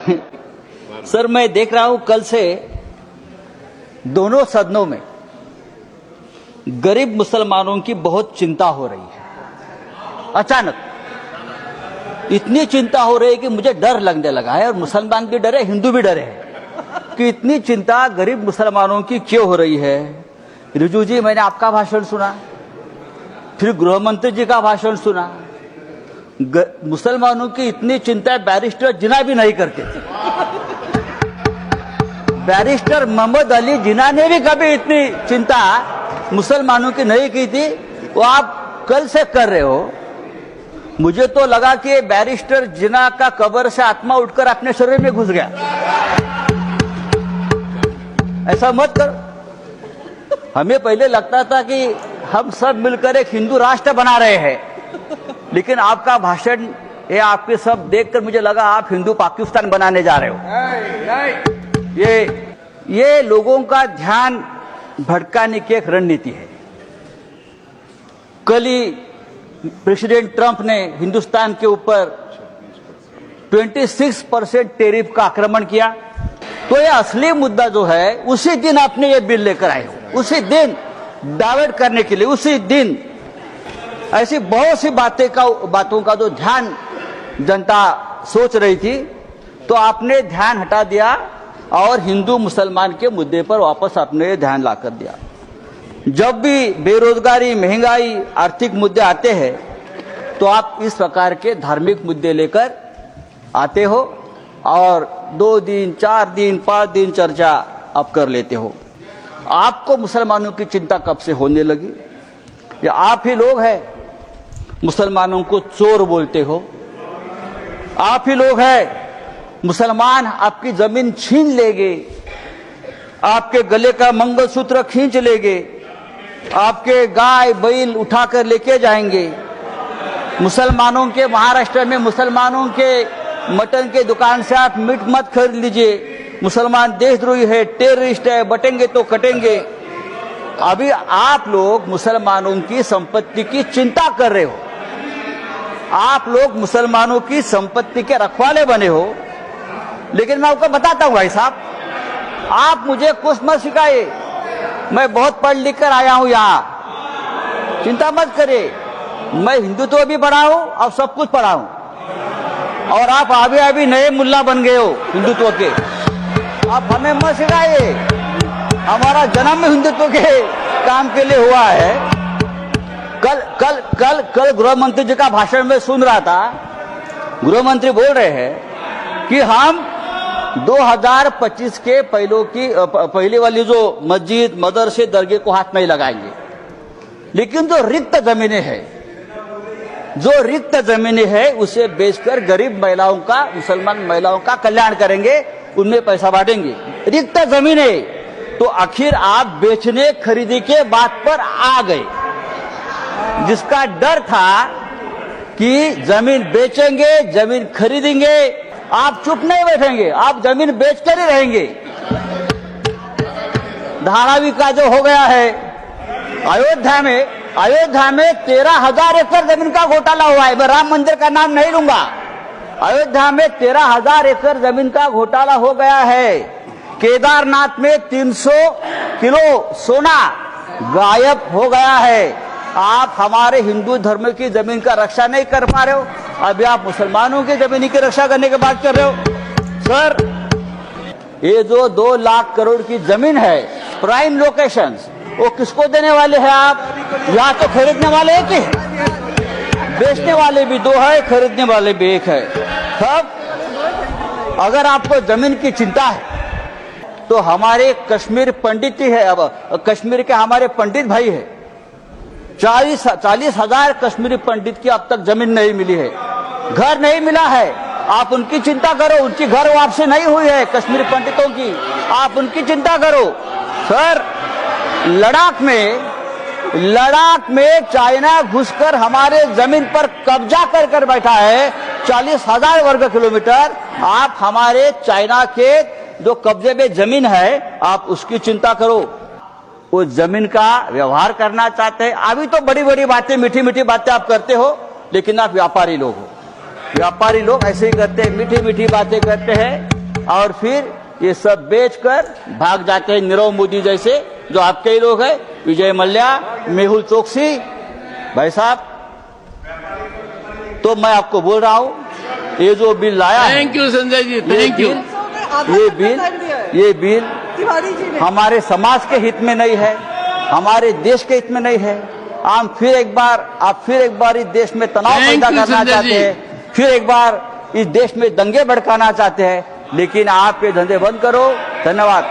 Sir, मैं देख रहा हूं कल से दोनों सदनों में गरीब मुसलमानों की बहुत चिंता हो रही है। अचानक इतनी चिंता हो रही है कि मुझे डर लगने लगा है, और मुसलमान भी डरे, हिंदू भी डरे हैं कि इतनी चिंता गरीब मुसलमानों की क्यों हो रही है। रिजू जी, मैंने आपका भाषण सुना, फिर गृह मंत्री जी का भाषण सुना। मुसलमानों की इतनी चिंता बैरिस्टर जिन्ना भी नहीं करते थे। बैरिस्टर मोहम्मद अली जिन्ना ने भी कभी इतनी चिंता मुसलमानों की नहीं की थी, वो आप कल से कर रहे हो। मुझे तो लगा कि बैरिस्टर जिन्ना का कब्र से आत्मा उठकर अपने शरीर में घुस गया। ऐसा मत करो। हमें पहले लगता था कि हम सब मिलकर एक हिंदू राष्ट्र बना रहे हैं, लेकिन आपका भाषण, ये आपके सब देखकर मुझे लगा आप हिंदू पाकिस्तान बनाने जा रहे हो। ये लोगों का ध्यान भटकाने की एक रणनीति है। कल ही प्रेसिडेंट ट्रंप ने हिंदुस्तान के ऊपर 26% टैरिफ का आक्रमण किया। तो ये असली मुद्दा जो है, उसी दिन आपने ये बिल लेकर आए हो, उसी दिन डाइवर्ट करने के लिए, उसी दिन ऐसी बहुत सी बातों का जो ध्यान जनता सोच रही थी, तो आपने ध्यान हटा दिया और हिंदू मुसलमान के मुद्दे पर वापस आपने ध्यान लाकर दिया। जब भी बेरोजगारी, महंगाई, आर्थिक मुद्दे आते हैं, तो आप इस प्रकार के धार्मिक मुद्दे लेकर आते हो और 2 दिन, 4 दिन, 5 दिन चर्चा आप कर लेते हो। आपको मुसलमानों की चिंता कब से होने लगी? या आप ही लोग हैं मुसलमानों को चोर बोलते हो? आप ही लोग हैं मुसलमान आपकी जमीन छीन लेंगे, आपके गले का मंगलसूत्र खींच लेंगे, आपके गाय बैल उठाकर लेके जाएंगे। मुसलमानों के, महाराष्ट्र में मुसलमानों के मटन के दुकान से आप मीट मत खरीद लीजिए, मुसलमान देशद्रोही है, टेररिस्ट है, बटेंगे तो कटेंगे। अभी आप लोग मुसलमानों की संपत्ति की चिंता कर रहे हो, आप लोग मुसलमानों की संपत्ति के रखवाले बने हो। लेकिन मैं आपको बताता हूं भाई साहब, आप मुझे कुछ मत सिखाइए, मैं बहुत पढ़ लिख कर आया हूं यहां, चिंता मत करिए। मैं हिंदुत्व भी पढ़ा हूं और सब कुछ पढ़ा हूं, और आप अभी नए मुल्ला बन गए हो हिंदुत्व के। आप हमें मत सिखाइए, हमारा जन्म हिंदुत्व के काम के लिए हुआ है। कल गृह मंत्री जी का भाषण में सुन रहा था, गृह मंत्री बोल रहे हैं कि हम 2025 के पहले वाली जो मस्जिद, मदरसे, दरगाह को हाथ नहीं लगाएंगे, लेकिन जो रिक्त जमीनें हैं, जो रिक्त जमीनें हैं उसे बेचकर गरीब महिलाओं का, मुसलमान महिलाओं का कल्याण करेंगे, उनमें पैसा बांटेंगे। रिक्त जमीनें तो आखिर आप बेचने खरीदी के बात पर आ गए, जिसका डर था कि जमीन बेचेंगे, जमीन खरीदेंगे, आप चुप नहीं बैठेंगे, आप जमीन बेचकर ही रहेंगे। धारावी का जो हो गया है, अयोध्या में 13,000 एकड़ जमीन का घोटाला हुआ है। मैं राम मंदिर का नाम नहीं लूंगा। अयोध्या में 13,000 एकड़ जमीन का घोटाला हो गया है। केदारनाथ में 300 किलो सोना गायब हो गया है। आप हमारे हिंदू धर्म की जमीन का रक्षा नहीं कर पा रहे हो, अभी आप मुसलमानों की जमीन की रक्षा करने की बात कर रहे हो। सर, ये जो 2 लाख करोड़ की जमीन है, प्राइम लोकेशंस, वो किसको देने वाले हैं आप? या तो खरीदने वाले एक ही है, बेचने वाले भी 2 है, खरीदने वाले भी 1 है। तब अगर आपको जमीन की चिंता है, तो हमारे कश्मीर पंडित ही है, अब कश्मीर के हमारे पंडित भाई है, 40,000 कश्मीरी पंडित की अब तक जमीन नहीं मिली है, घर नहीं मिला है। आप उनकी चिंता करो, उनकी घर वापसी नहीं हुई है कश्मीरी पंडितों की, आप उनकी चिंता करो। सर, लद्दाख में चाइना घुसकर हमारे जमीन पर कब्जा कर बैठा है, 40,000 वर्ग किलोमीटर। आप हमारे चाइना के जो कब्जे में जमीन है, आप उसकी चिंता करो। वो जमीन का व्यवहार करना चाहते हैं। अभी तो बड़ी बड़ी बातें, मीठी मीठी बातें आप करते हो, लेकिन आप व्यापारी लोग हो। व्यापारी लोग ऐसे ही करते हैं, मीठी मीठी बातें करते हैं। और फिर ये सब बेचकर भाग जाते हैं नीरव मोदी जैसे, जो आपके ही लोग हैं, विजय मल्ल्या, मेहुल चोकसी। भाई साहब, तो मैं आपको बोल रहा हूं, ये जो बिल लाया है, thank you Sanjay ji, thank you. ये बिल हमारे समाज के हित में नहीं है, हमारे देश के हित में नहीं है। आप फिर एक बार इस देश में तनाव पैदा करना चाहते हैं, फिर एक बार इस देश में दंगे भड़काना चाहते हैं, लेकिन आप ये धंधे बंद करो। धन्यवाद।